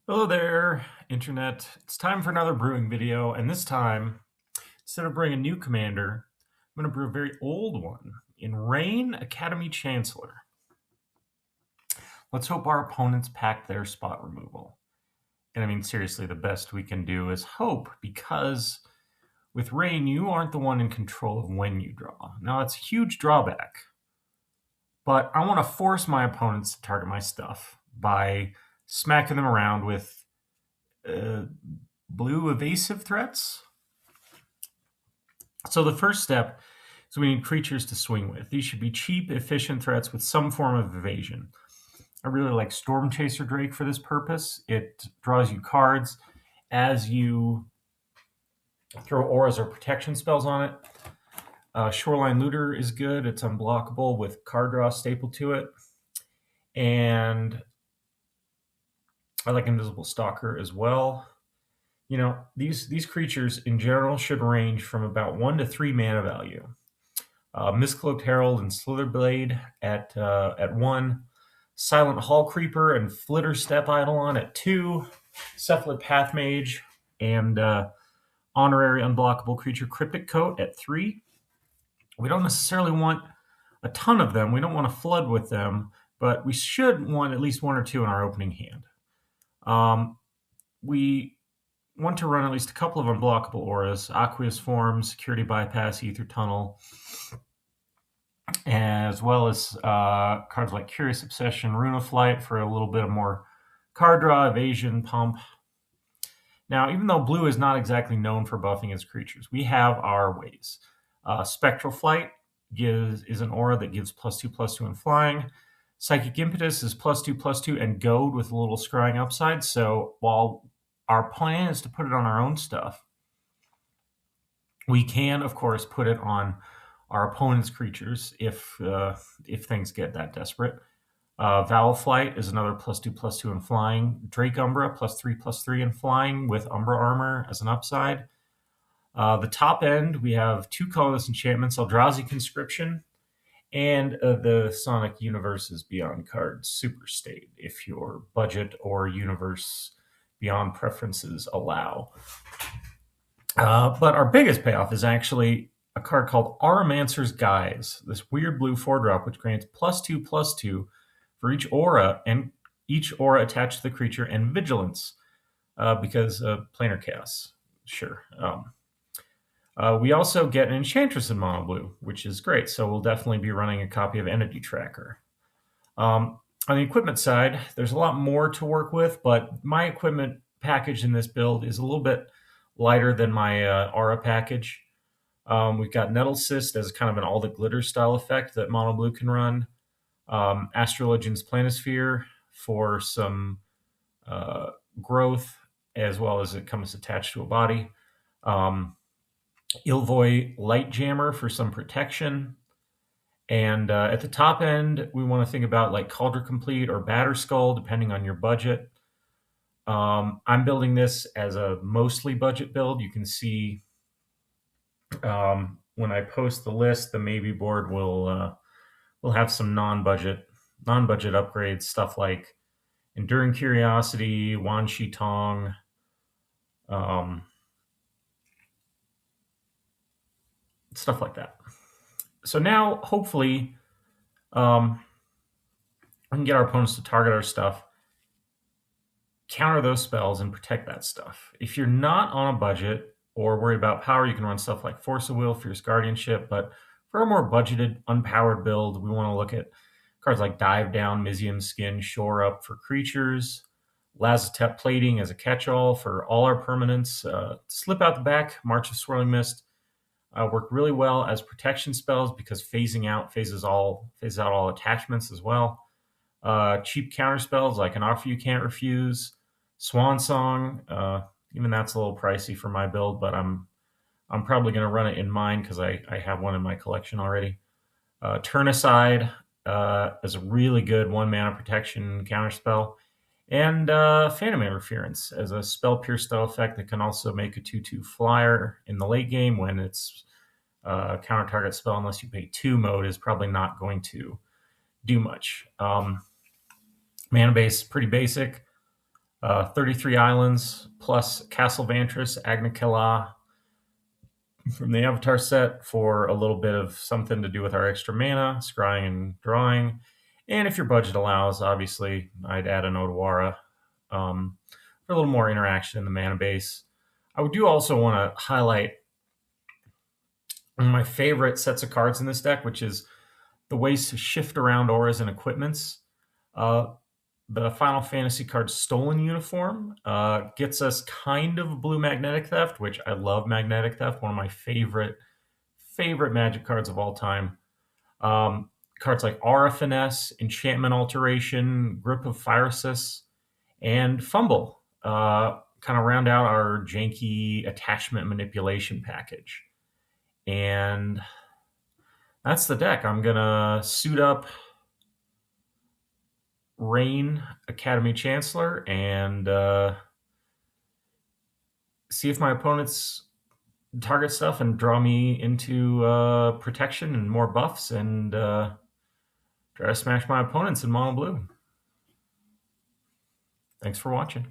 Hello there, Internet. It's time for another brewing video, and this time, instead of brewing a new commander, I'm going to brew a very old one in Rayne Academy Chancellor. Let's hope our opponents pack their spot removal. And I mean, seriously, the best we can do is hope, because with Rayne, you aren't the one in control of when you draw. Now, that's a huge drawback, but I want to force my opponents to target my stuff by smacking them around with blue evasive threats. So the first step is we need creatures to swing with. These should be cheap, efficient threats with some form of evasion. I really like Storm Chaser Drake for this purpose. It draws you cards as you throw auras or protection spells on it. Shoreline Looter is good. It's unblockable with card draw stapled to it. And I like Invisible Stalker as well. You know, these creatures in general should range from about 1 to 3 mana value. Mistcloaked Herald and Slitherblade at 1, Silent Hall Creeper and Flitter Step Eidolon at 2, Cephalid Pathmage and Honorary Unblockable Creature Cryptic Coat at 3. We don't necessarily want a ton of them. We don't want to flood with them, but we should want at least 1 or 2 in our opening hand. We want to run at least a couple of unblockable auras: Aqueous Form, Security Bypass, Ether Tunnel, as well as cards like Curious Obsession, Rune of Flight for a little bit of more card draw, evasion, pump. Now, even though blue is not exactly known for buffing its creatures, we have our ways. Spectral Flight is an aura that gives +2/+2 in flying. Psychic Impetus is +2/+2 and goad with a little scrying upside. So while our plan is to put it on our own stuff, we can, of course, put it on our opponent's creatures if things get that desperate. Vowel Flight is another +2/+2 in flying. Drake Umbra +3/+3 in flying with Umbra armor as an upside. The top end, we have 2 colorless enchantments: Eldrazi Conscription and the Sonic Universes Beyond card Super State, if your budget or universe beyond preferences allow. But our biggest payoff is actually a card called Auramancer's Guise, this weird blue 4-drop which grants +2/+2 for each aura and each aura attached to the creature, and vigilance because planar chaos. Sure. We also get an Enchantress in mono blue, which is great. So we'll definitely be running a copy of Entity Tracker. On the equipment side, there's a lot more to work with, but my equipment package in this build is a little bit lighter than my aura package. We've got Nettle Cyst as kind of an all the glitter style effect that mono blue can run. Astrolegion's Planisphere for some growth, as well as it comes attached to a body. Ilvoy Light Jammer for some protection. And at the top end, we want to think about like Cauldron Complete or Batterskull, depending on your budget. I'm building this as a mostly budget build. You can see when I post the list, the maybe board will have some non-budget upgrades, stuff like Enduring Curiosity, Wan Shi Tong, stuff like that. So now, hopefully, we can get our opponents to target our stuff, counter those spells, and protect that stuff. If you're not on a budget or worried about power, you can run stuff like Force of Will, Fierce Guardianship. But for a more budgeted, unpowered build, we want to look at cards like Dive Down, Mizium Skin, Shore Up for creatures, Lazotep Plating as a catch-all for all our permanents, Slip Out the Back, March of Swirling Mist, work really well as protection spells because phasing out phases out all attachments as well. Cheap counter spells like An Offer You Can't Refuse, Swan Song. Even that's a little pricey for my build, but I'm probably going to run it in mine because I have one in my collection already. Turn Aside is a really good 1 mana protection counter spell. And Phantom Interference as a spell pierce style effect that can also make a 2/2 flyer in the late game when it's counter target spell unless you pay 2 mode is probably not going to do much. Mana base, pretty basic. 33 islands plus Castle Vantris, Agnicala from the Avatar set for a little bit of something to do with our extra mana, scrying and drawing. And if your budget allows, obviously, I'd add an Odawara for a little more interaction in the mana base. I do also want to highlight one of my favorite sets of cards in this deck, which is the ways to shift around auras and equipments. The Final Fantasy card Stolen Uniform gets us kind of blue Magnetic Theft, which I love Magnetic Theft, one of my favorite Magic cards of all time. Cards like Aura Finesse, Enchantment Alteration, Grip of Phyresis, and Fumble kind of round out our janky attachment manipulation package. And that's the deck. I'm going to suit up Rayne, Academy Chancellor, and see if my opponents target stuff and draw me into protection and more buffs, and try to smash my opponents in mono blue. Thanks for watching.